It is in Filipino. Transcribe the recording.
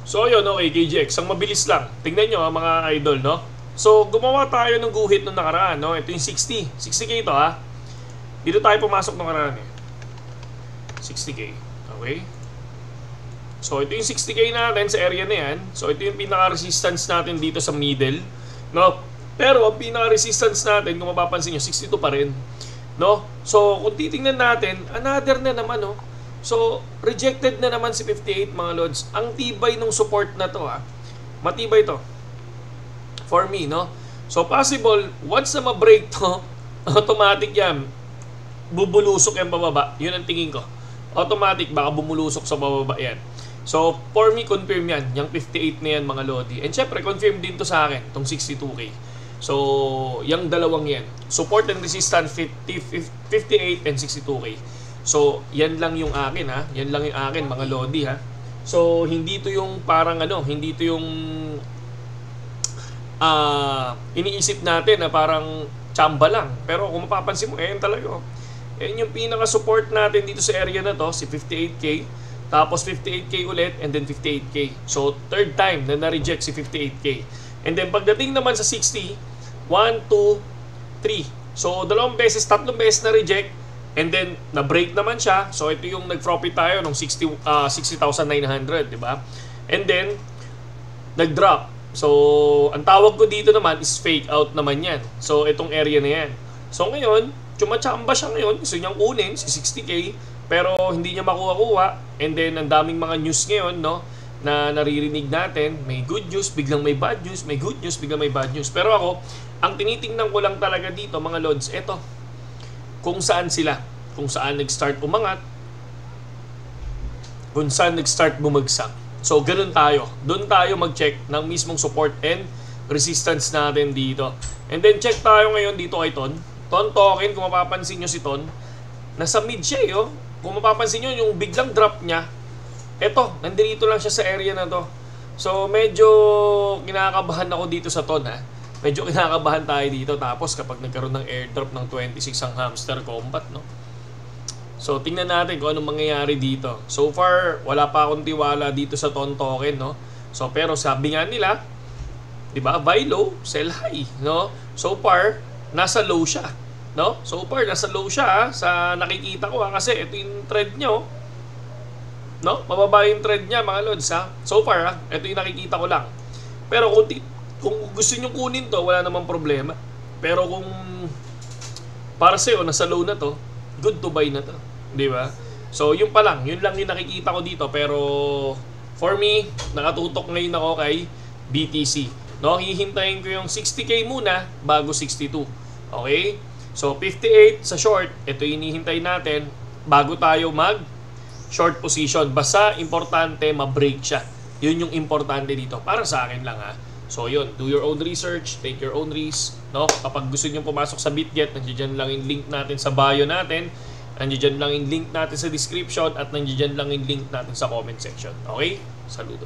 So yun, okay, KGX, ang mabilis lang. Tingnan nyo mga idol, no? So gumawa tayo ng guhit nung nakaraan, no? Ito yung 60k ito ha. Dito tayo pumasok nung nakaraan eh. 60k, okay? So ito yung 60k natin sa area na yan. So ito yung pinaka-resistance natin dito sa middle, no? Pero ang pinaka-resistance natin, kung mapapansin nyo, 62 pa rin, no? So kung titingnan natin, another na naman, no? So, rejected na naman si 58 mga lods. Ang tibay ng support na to ha. Matibay to. For me, no? So, possible, once na ma-break to, automatic yan. Bubulusok yan pababa. Yun ang tingin ko. Automatic, baka bumulusok sa pababa yan. So, for me, confirm yan. Yung 58 na yan mga lodi. And syempre, confirm din to sa akin, tong 62k. So, yung dalawang yan. Support and resistance 58 and 62k. So, yan lang yung akin ha. Yan lang yung akin mga lodi ha. So, hindi to yung parang hindi to yung iniisip natin na parang tsamba lang. Pero kung mapapansin mo, yan talaga. Yan yung pinaka-support natin dito sa area na to, si 58k. Tapos 58k ulit and then 58k. So, third time na na-reject si 58k. And then, pagdating naman sa 60, 1, 2, 3. So, tatlong beses na-reject. And then, na-break naman siya. So, ito yung nag-profit tayo ng 60,900, di ba? And then, nag-drop. So, ang tawag ko dito naman is fake out naman yan. So, itong area na yan. So, ngayon, tsumachamba siya ngayon. Gusto niyang kunin si 60k. Pero, hindi niya makuha-kuha. And then, ang daming mga news ngayon, no? Na naririnig natin. May good news, biglang may bad news. May good news, biglang may bad news. Pero ako, ang tinitingnan ko lang talaga dito, mga lods, eto. Kung saan sila, kung saan nag-start umangat, kung saan nag-start bumagsak. So, ganun tayo. Doon tayo mag-check ng mismong support and resistance natin dito. And then, check tayo ngayon dito kay Ton. Ton token, kung mapapansin nyo si Ton, nasa mid siya eh, oh. Kung mapapansin nyo, yung biglang drop niya, eto, nandito lang siya sa area na to. So, medyo kinakabahan ako dito sa Ton, ha. Medyo kinakabahan tayo dito. Tapos kapag nagkaroon ng airdrop ng 26 ang hamster combat, no? So tingnan natin kung anong mangyayari dito. So far, wala pa akong tiwala dito sa Ton token, no? So pero sabi nga nila, 'di ba? Buy low, sell high, no? So far, nasa low siya, no? So far, nasa low siya sa nakikita ko kasi ito yung trend niya, oh. No? Mababa yung trend niya, mga lods, ha? So far, ito yung nakikita ko lang. Pero kung gusto nyo kunin to, wala namang problema. Pero kung para sa'yo, nasa low na to, good to buy na to. Di ba? So, yun pa lang. Yun lang yung nakikita ko dito. Pero, for me, nakatutok ngayon ako kay BTC. No? Hihintayin ko yung 60k muna bago 62. Okay? So, 58 sa short. Ito yung hinihintay natin bago tayo short position. Basta, importante, ma-break siya. Yun yung importante dito. Para sa akin lang, ha? So yun, do your own research, take your own risk, no? Kapag gusto niyo pumasok sa BitGet, nandiyan lang yung link natin sa bio natin, nandiyan lang yung link natin sa description, at nandiyan lang yung link natin sa comment section. Okay? Saludo.